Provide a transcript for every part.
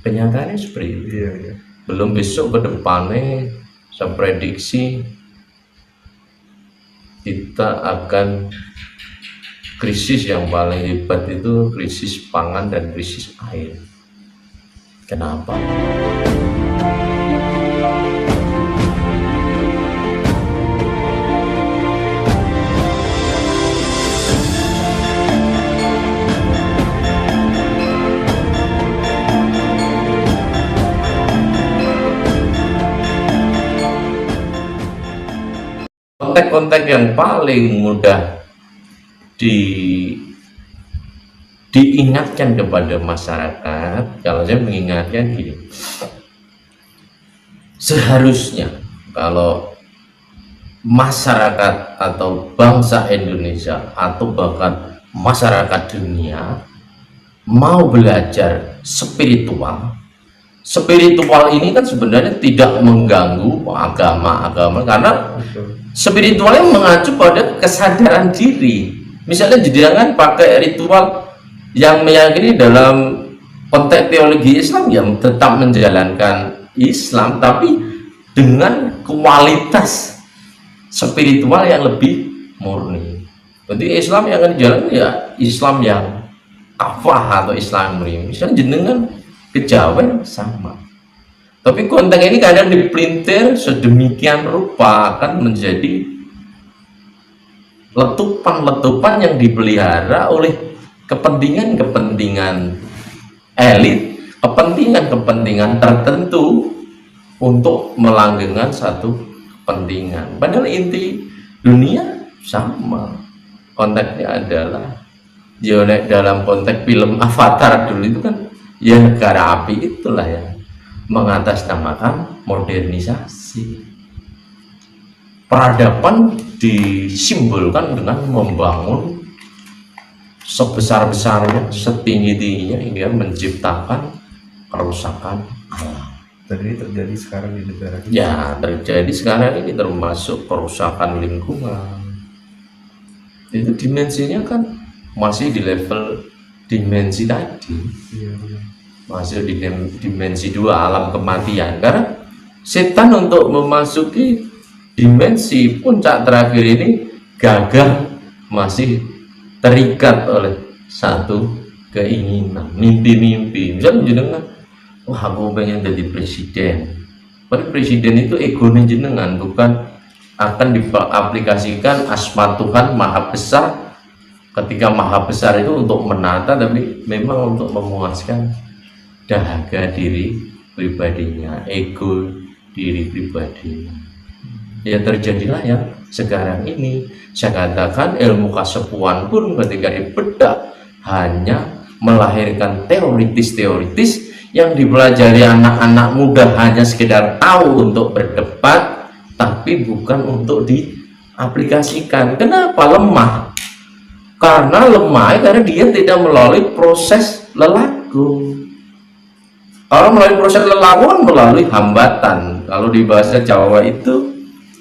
Kenyataannya seperti itu. Iya, iya. Belum besok ke depannya saya prediksi kita akan krisis yang paling hebat itu krisis pangan dan krisis air. Kenapa? Konteks-konteks yang paling mudah diingatkan kepada masyarakat, kalau saya mengingatkan gini, seharusnya kalau masyarakat atau bangsa Indonesia atau bahkan masyarakat dunia mau belajar spiritual ini kan sebenarnya tidak mengganggu agama karena spiritualnya mengacu pada kesadaran diri. Misalnya jangan pakai ritual yang meyakini dalam konteks teologi Islam yang tetap menjalankan Islam tapi dengan kualitas spiritual yang lebih murni. Jadi Islam yang akan dijalankan ya Islam yang kafah atau Islam murni. Misalnya jenengan kejawen sama. Tapi konteks ini kadang dipelintir sedemikian rupa akan menjadi letupan-letupan yang dipelihara oleh kepentingan-kepentingan elit, kepentingan-kepentingan tertentu untuk melanggengkan satu kepentingan. Padahal inti dunia sama. Konteksnya adalah ya dalam konteks film Avatar dulu itu kan ya negara api itulah ya mengatasnamakan modernisasi. Peradaban disimbolkan dengan membangun sebesar-besarnya, setinggi-tingginya hingga menciptakan kerusakan alam. Dan ini terjadi sekarang di negara kita. Ya, terjadi sekarang ini termasuk kerusakan lingkungan. Itu dimensinya kan masih di level dimensi tadi. Iya, iya. Masuk di dimensi 2 alam kematian, karena setan untuk memasuki dimensi puncak terakhir ini gagal, masih terikat oleh satu keinginan, mimpi-mimpi. Misalnya jenengan, wah aku pengen jadi presiden, padahal presiden itu egonya jenengan, bukan akan diaplikasikan asma Tuhan maha besar. Ketika maha besar itu untuk menata, tapi memang untuk memuaskan dahaga diri pribadinya, ego diri pribadinya. Ya terjadilah yang sekarang ini. Saya katakan ilmu kesepuan pun ketika dibedah hanya melahirkan teoritis-teoritis yang dipelajari anak-anak muda hanya sekedar tahu untuk berdebat, tapi bukan untuk diaplikasikan. Kenapa lemah? Karena dia tidak melalui proses lelaku. Kalau melalui proses lelakuan melalui hambatan. Kalau di bahasa Jawa itu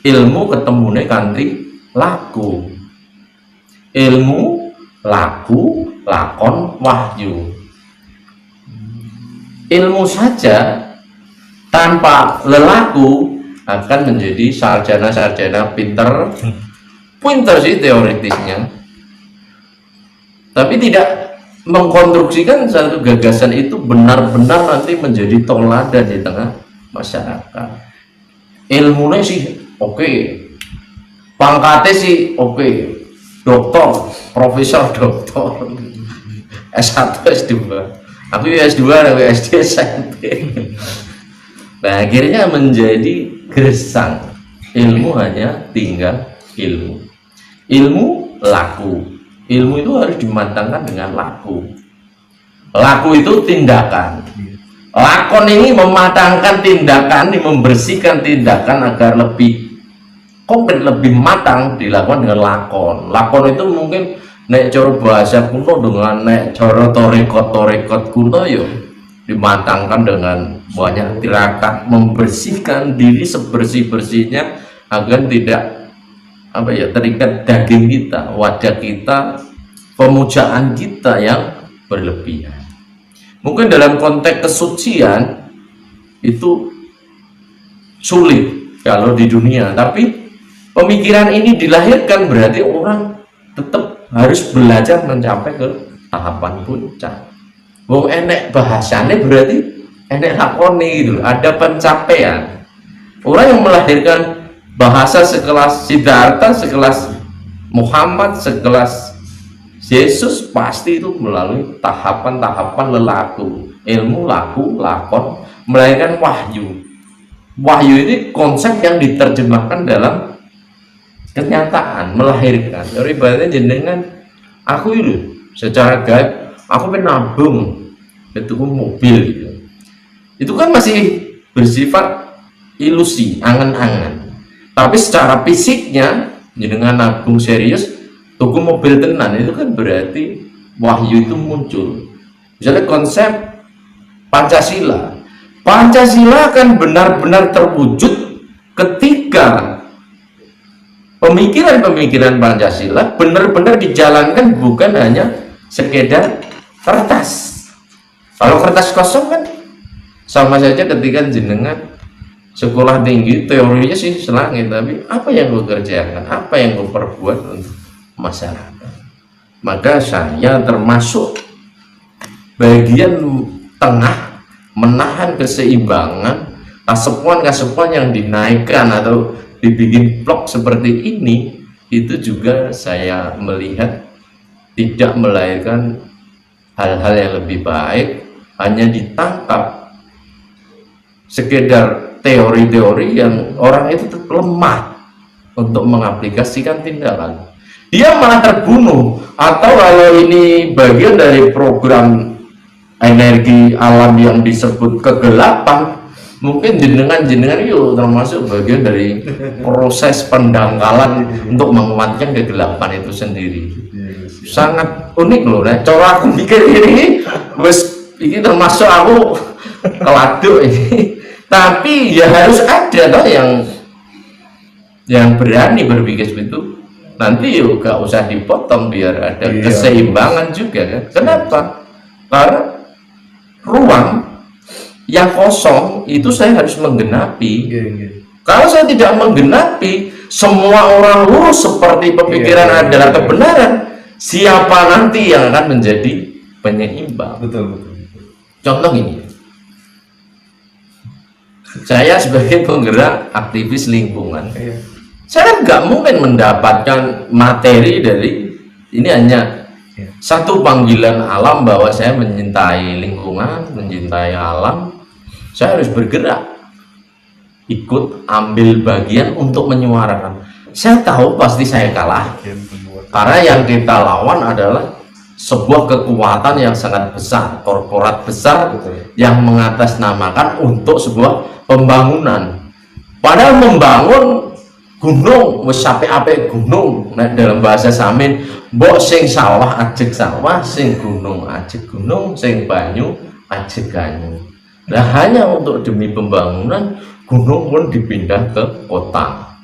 ilmu ketemune kanthi laku. Ilmu, laku, lakon, wahyu. Ilmu saja tanpa lelaku akan menjadi sarjana-sarjana pinter sih teoritisnya, tapi tidak mengkonstruksikan satu gagasan itu benar-benar nanti menjadi toladan di tengah masyarakat. Ilmunya sih oke, pangkatnya sih oke, doktor, profesor doktor, S1 S2, aku S2 tapi SD SMP. Nah akhirnya menjadi gersang. Ilmu hanya tinggal ilmu laku. Ilmu itu harus dimatangkan dengan laku. Laku itu tindakan. Lakon ini mematangkan tindakan, ini membersihkan tindakan agar lebih konkret, lebih matang dilakukan dengan lakon. Lakon itu mungkin nek cara bahasa kuno dengan nek cara torekot kuno yo dimatangkan dengan banyak tirakat, membersihkan diri sebersih-bersihnya agar tidak terikat daging kita, wadah kita, pemujaan kita yang berlebihan. Mungkin dalam konteks kesucian itu sulit kalau di dunia, tapi pemikiran ini dilahirkan berarti orang tetap harus belajar mencapai ke tahapan puncak. Wong enek bahasanya berarti enek lakoni gitu, ada pencapaian. Orang yang melahirkan bahasa sekelas Siddhartha, sekelas Muhammad, sekelas Yesus pasti itu melalui tahapan-tahapan lelaku, ilmu, laku, lakon, melahirkan wahyu. Wahyu ini konsep yang diterjemahkan dalam kenyataan, melahirkan. Jadi ibaratnya jenengan aku itu secara gaib, aku menabung itu mobil gitu. Itu kan masih bersifat ilusi, angan-angan. Tapi secara fisiknya jenengan nabung serius, tuku mobil tenan, itu kan berarti wahyu itu muncul. Misalnya konsep Pancasila. Pancasila akan benar-benar terwujud ketika pemikiran-pemikiran Pancasila benar-benar dijalankan, bukan hanya sekedar kertas. Kalau kertas kosong kan sama saja ketika jenengan sekolah tinggi, teorinya sih selangit, tapi apa yang gue kerjakan, apa yang gue perbuat untuk masyarakat. Maka saya termasuk bagian tengah menahan keseimbangan, kasepuan yang dinaikkan atau dibikin vlog seperti ini. Itu juga saya melihat tidak melahirkan hal-hal yang lebih baik, hanya ditangkap sekedar teori-teori yang orang itu tetap lemah untuk mengaplikasikan tindakan. Dia malah terbunuh. Atau kalau ini bagian dari program energi alam yang disebut kegelapan, mungkin jenengan yuk termasuk bagian dari proses pendangkalan untuk menguatkan kegelapan itu sendiri. Sangat unik loh. Nah, cara aku mikir ini ini termasuk aku keladuk ini. Tapi ya harus ada toh yang berani berpikir seperti itu. Nanti yuk gak usah dipotong biar ada keseimbangan juga kan. Kenapa? Karena ruang yang kosong itu saya harus menggenapi. Kalau saya tidak menggenapi, semua orang lurus seperti pemikiran adalah kebenaran, siapa nanti yang akan menjadi penyeimbang? Betul. Contoh ini, saya sebagai penggerak aktivis lingkungan, saya nggak mungkin mendapatkan materi dari ini, hanya satu panggilan alam bahwa saya mencintai lingkungan, mencintai alam. Saya harus bergerak, ikut ambil bagian untuk menyuarakan. Saya tahu pasti saya kalah, karena yang kita lawan adalah sebuah kekuatan yang sangat besar, korporat besar yang mengatasnamakan untuk sebuah pembangunan. Padahal membangun gunung, wis apik-apik gunung, nah, dalam bahasa Samin, mbok sing sawah ajeg sawah, sing gunung ajeg gunung, sing banyu ajeg banyu. Nah, hanya untuk demi pembangunan, gunung pun dipindah ke kota.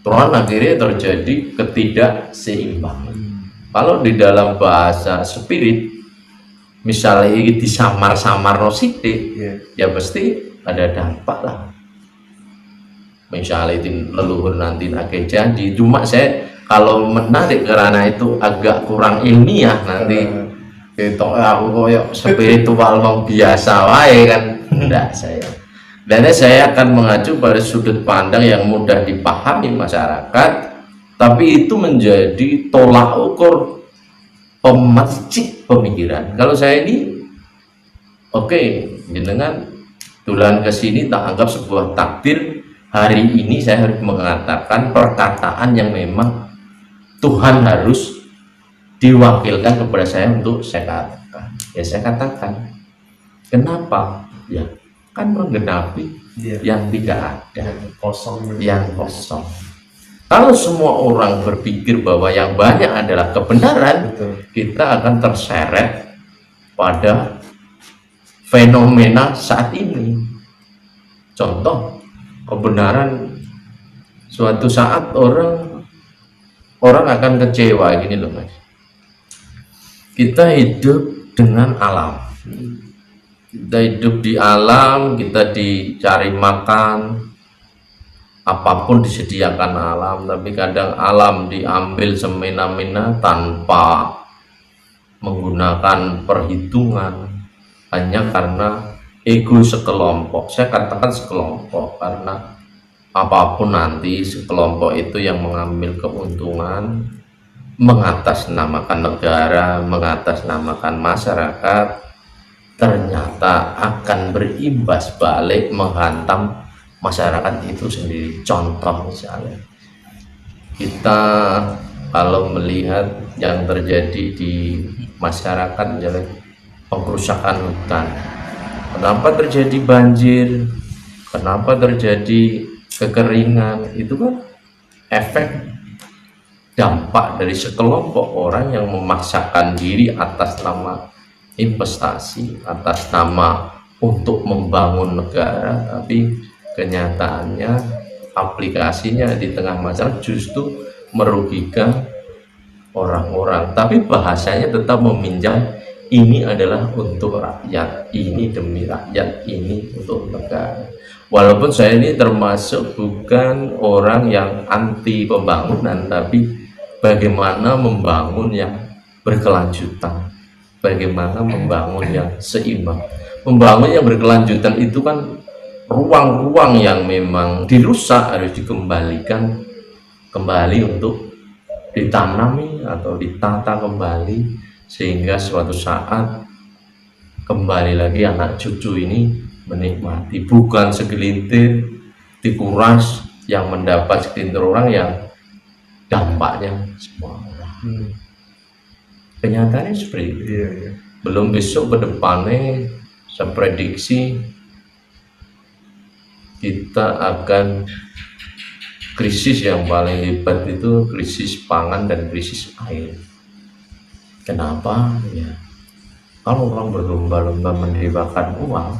Terus akhirnya terjadi ketidakseimbangan. Kalau di dalam bahasa spirit, misalnya ini disamar-samar sidik, ya pasti ada dampak lah. Misalnya itu leluhur nanti pakai janji. Cuma saya kalau menarik karena itu agak kurang ilmiah nanti. Itu aku koyok spiritual mau biasa wae kan. Enggak saya. Dan saya akan mengacu pada sudut pandang yang mudah dipahami masyarakat, tapi itu menjadi tolak ukur pemercik pemikiran. Kalau saya ini jenengan tulan ke sini tak anggap sebuah takdir. Hari ini saya harus mengatakan perkataan yang memang Tuhan harus diwakilkan kepada saya untuk saya katakan. Ya saya katakan. Kenapa? Ya kan menggenapi yang tidak ada, yang kosong. Kalau semua orang berpikir bahwa yang banyak adalah kebenaran, kita akan terseret pada fenomena saat ini. Contoh, kebenaran suatu saat orang akan kecewa gini loh mas. Kita hidup dengan alam, Kita hidup di alam, kita dicari makan, apapun disediakan alam, tapi kadang alam diambil semena-mena tanpa menggunakan perhitungan, hanya karena ego sekelompok. Saya katakan sekelompok karena apapun nanti sekelompok itu yang mengambil keuntungan, mengatasnamakan negara, mengatasnamakan masyarakat, ternyata akan berimbas balik menghantam masyarakat itu sendiri. Contoh misalnya kita kalau melihat yang terjadi di masyarakat, misalnya pengrusakan hutan, kenapa terjadi banjir, kenapa terjadi kekeringan, itu kan efek dampak dari sekelompok orang yang memaksakan diri atas nama investasi, atas nama untuk membangun negara, tapi kenyataannya aplikasinya di tengah masyarakat justru merugikan orang-orang. Tapi bahasanya tetap meminjam, ini adalah untuk rakyat, ini demi rakyat, ini untuk negara. Walaupun saya ini termasuk bukan orang yang anti pembangunan, tapi bagaimana membangun yang berkelanjutan, bagaimana membangun yang seimbang. Membangun yang berkelanjutan itu kan ruang-ruang yang memang dirusak harus dikembalikan kembali untuk ditanami atau ditata kembali, sehingga suatu saat kembali lagi anak cucu ini menikmati, bukan segelintir dikuras yang mendapat segelintir orang yang dampaknya semua orang. Kenyataannya seperti itu. Belum besok ke depannya saya prediksi kita akan krisis yang paling hebat itu krisis pangan dan krisis air. Kenapa? Ya, kalau orang berlomba-lomba mendewakan uang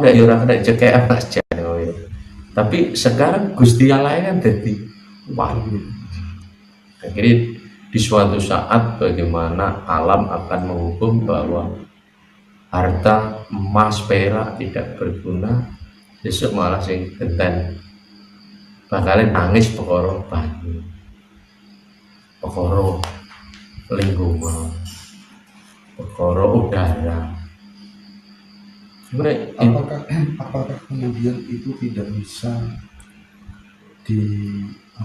dari orang ada cekek aja. Tapi sekarang Gusti Allah kan jadi uang. Akhirnya di suatu saat bagaimana alam akan menghukum bahwa harta emas perak tidak berguna, besok malah sing genten bakal nangis perkara banyu, perkara lingkungan, perkara udara. Sebenarnya apakah kemudian itu tidak bisa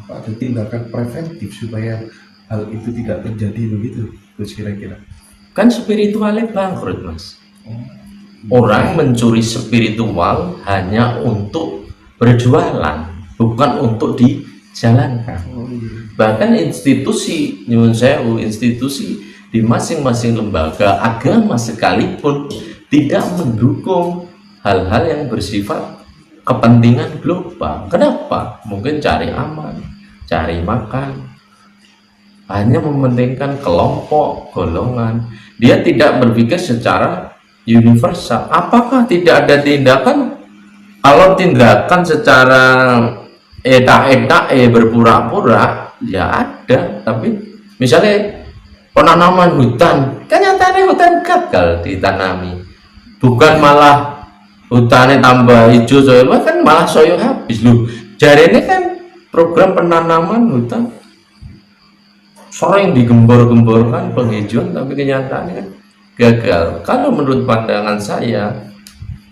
ada tindakan preventif supaya hal itu tidak terjadi begitu, terus kira-kira? Kan spiritualnya bangkrut, Mas. Orang mencuri spiritual hanya untuk berjualan, bukan untuk dijalankan. Bahkan institusi, nyuwun sewu, institusi di masing-masing lembaga agama sekalipun tidak mendukung hal-hal yang bersifat kepentingan global. Kenapa? Mungkin cari aman, cari makan, hanya mementingkan kelompok, golongan. Dia tidak berpikir secara universal. Apakah tidak ada tindakan? Kalau tindakan secara berpura-pura, ya ada. Tapi misalnya penanaman hutan, kenyataannya hutan gagal ditanami. Bukan malah hutannya tambah hijau, soalnya kan malah soyo habis loh. Jadi ini kan program penanaman hutan sering digembor-gemborkan penghijauan, tapi kenyataannya kan gagal. Kalau menurut pandangan saya,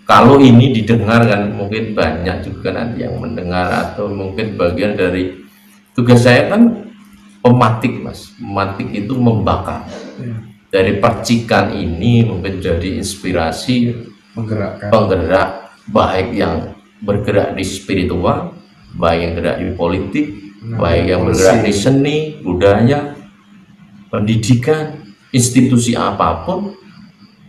kalau ini didengarkan, mungkin banyak juga nanti yang mendengar, atau mungkin bagian dari tugas saya kan pematik, Mas. Pematik itu membakar. Dari percikan ini mungkin jadi inspirasi, penggerak, baik yang bergerak di spiritual, baik yang bergerak di politik, baik yang bergerak di seni, budaya, pendidikan, institusi apapun,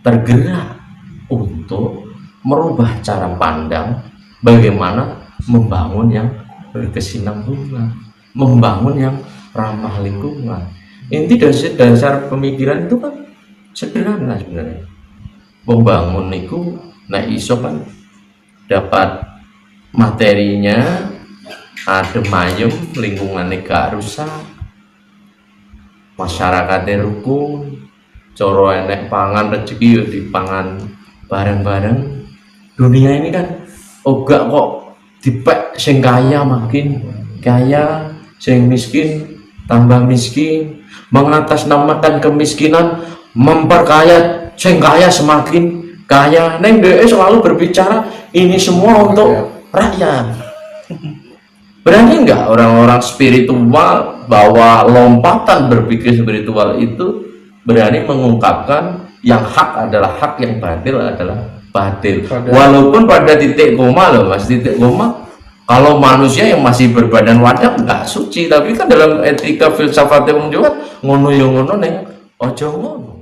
tergerak untuk merubah cara pandang bagaimana membangun yang berkesinambungan, membangun yang ramah lingkungan. Inti dasar pemikiran itu kan sederhana sebenarnya. Membangun itu iso kan dapat materinya adem ayem, lingkungannya gak rusak, masyarakatnya rukun, coro enek pangan rezeki yo dipangan bareng-bareng. Dunia ini kan ogak kok dipek sing kaya makin kaya, sing miskin tambah miskin, mengatasnamakan kemiskinan, memperkaya sing kaya semakin kaya. Neng DE selalu berbicara ini semua untuk rakyat. Berani nggak orang-orang spiritual bahwa lompatan berpikir spiritual itu berani mengungkapkan yang hak adalah hak, yang batil adalah batil. Walaupun pada titik koma loh mas, titik koma kalau manusia yang masih berbadan wadah nggak suci, tapi kan dalam etika filsafatnya wong Jawa ngono yo ngono neng ojo ngono.